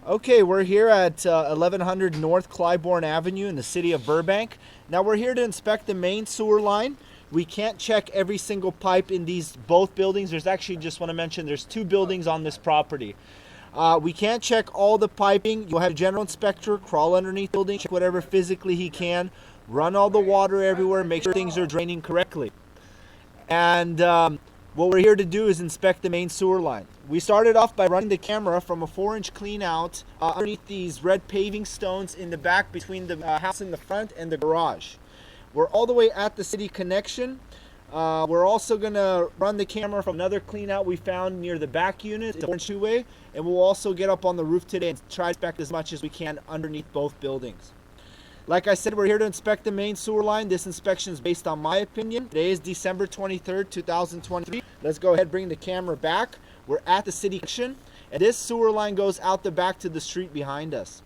Okay, we're here at 1100 North Clybourn Avenue in the city of Burbank. Now we're here to inspect the main sewer line. We can't check every single pipe in these both buildings. There's actually, just want to mention, there's two buildings on this property. We can't check all the piping. You'll have a general inspector crawl underneath the building, check whatever physically he can, run all the water everywhere, make sure things are draining correctly. And what we're here to do is inspect the main sewer line. We started off by running the camera from a 4-inch clean out underneath these red paving stones in the back between the house in the front and the garage. We're all the way at the city connection. We're also going to run the camera from another clean out we found near the back unit, the 4-inch two-way, and we'll also get up on the roof today and try to inspect as much as we can underneath both buildings. Like I said, we're here to inspect the main sewer line. This inspection is based on my opinion. Today is December 23rd, 2023. Let's go ahead and bring the camera back. We're at the city connection, and this sewer line goes out the back to the street behind us.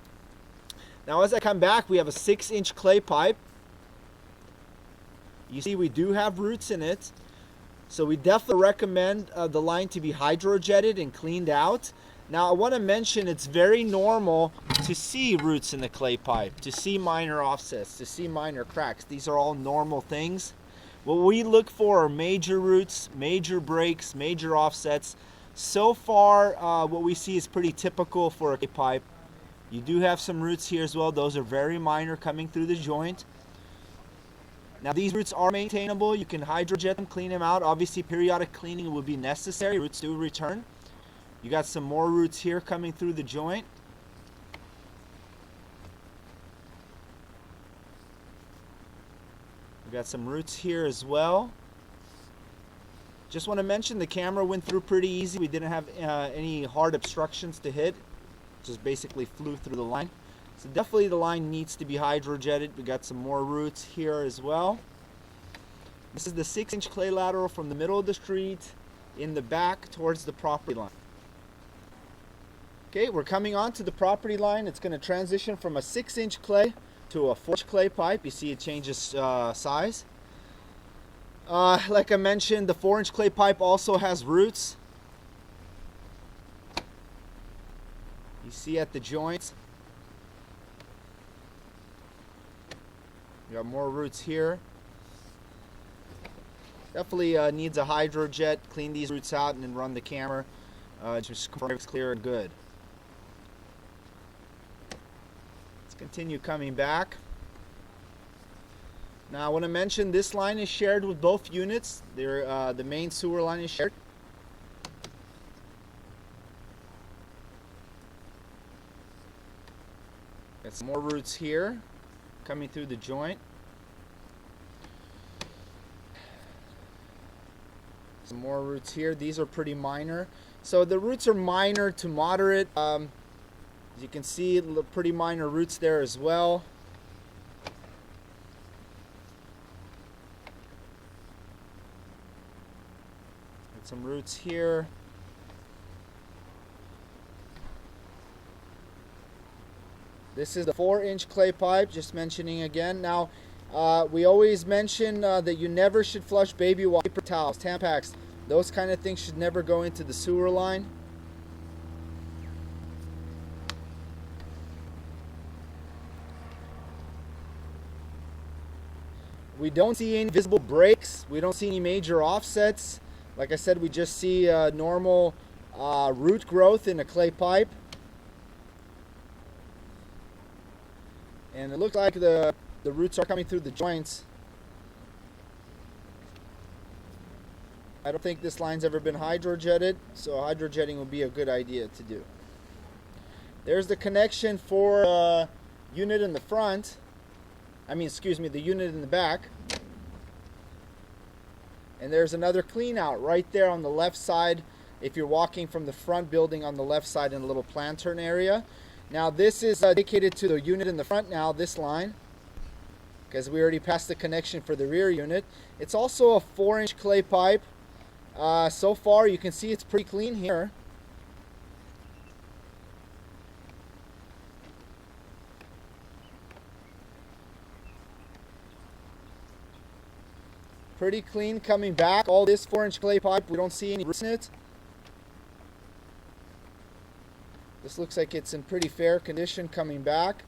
Now, as I come back, we have a 6-inch clay pipe. You see, we do have roots in it, so we definitely recommend the line to be hydrojetted and cleaned out. Now, I want to mention it's very normal to see roots in the clay pipe, to see minor offsets, to see minor cracks. These are all normal things. What we look for are major roots, major breaks, major offsets. So far, what we see is pretty typical for a clay pipe. You do have some roots here as well. Those are very minor coming through the joint. Now, these roots are maintainable. You can hydrojet them, clean them out. Obviously, periodic cleaning will be necessary. Roots do return. You got some more roots here coming through the joint. We got some roots here as well. Just want to mention the camera went through pretty easy. We didn't have any hard obstructions to hit. Just basically flew through the line. So definitely the line needs to be hydrojetted. We got some more roots here as well. This is the 6-inch clay lateral from the middle of the street in the back towards the property line. Okay, we're coming on to the property line. It's going to transition from a 6-inch clay to a 4-inch clay pipe. You see it changes size. Like I mentioned, the 4-inch clay pipe also has roots. You see at the joints. We got more roots here. Definitely needs a hydrojet. Clean these roots out and then run the camera. Just confirm it's clear and good. Continue coming back. Now I want to mention this line is shared with both units. The main sewer line is shared. Got some more roots here coming through the joint. Some more roots here. These are pretty minor. So the roots are minor to moderate. As you can see, pretty minor roots there as well. Got some roots here. This is the 4-inch clay pipe, just mentioning again. Now, we always mention that you never should flush baby water, paper towels, Tampax. Those kind of things should never go into the sewer line. We don't see any visible breaks. We don't see any major offsets. Like I said, we just see normal root growth in a clay pipe. And it looks like the roots are coming through the joints. I don't think this line's ever been hydrojetted, so hydrojetting would be a good idea to do. There's the connection for unit in the front. The unit in the back. And there's another clean out right there on the left side if you're walking from the front building on the left side in a little plantern area. Now this is dedicated to the unit in the front now, this line, because we already passed the connection for the rear unit. It's also a 4-inch clay pipe. So far you can see it's pretty clean here. Pretty clean coming back. All this 4-inch clay pipe, we don't see any roots in it. This looks like it's in pretty fair condition coming back.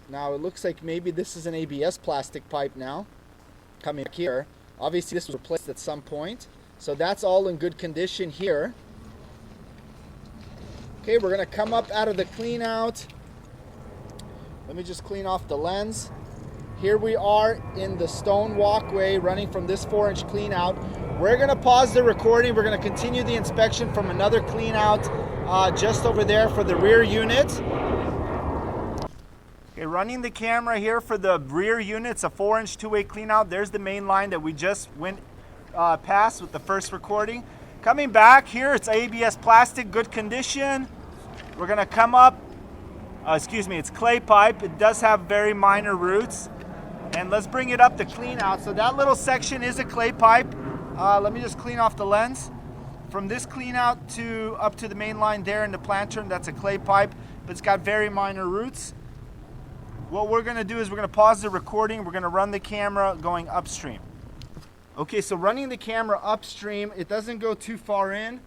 Now it looks like maybe this is an ABS plastic pipe now coming back here. Obviously this was replaced at some point. So that's all in good condition here. Okay, we're gonna come up out of the clean out. Let me just clean off the lens. Here we are in the stone walkway running from this 4-inch clean out. We're gonna pause the recording. We're gonna continue the inspection from another clean out just over there for the rear unit. Okay, running the camera here for the rear unit. It's a 4-inch two-way clean out. There's the main line that we just went past with the first recording. Coming back here, it's ABS plastic, good condition. We're gonna come up, it's clay pipe. It does have very minor roots. And let's bring it up to clean out. So that little section is a clay pipe. Let me just clean off the lens. From this clean out to up to the main line there in the planter, that's a clay pipe, but it's got very minor roots. What we're gonna do is we're gonna pause the recording. We're gonna run the camera going upstream. Okay, so running the camera upstream, it doesn't go too far in.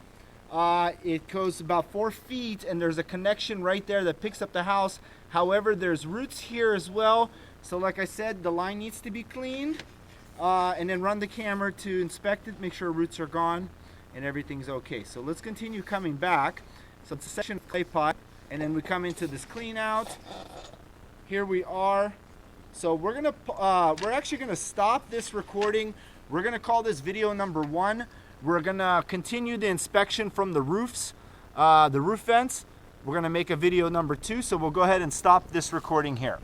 It goes about 4 feet, and there's a connection right there that picks up the house. However, there's roots here as well. So like I said, the line needs to be cleaned. And then run the camera to inspect it, make sure roots are gone and everything's okay. So let's continue coming back. So it's a section of clay pipe, and then we come into this clean out. Here we are. So we're actually gonna stop this recording. We're gonna call this video number 1. We're gonna continue the inspection from the roofs, the roof vents. We're gonna make a video number 2. So we'll go ahead and stop this recording here.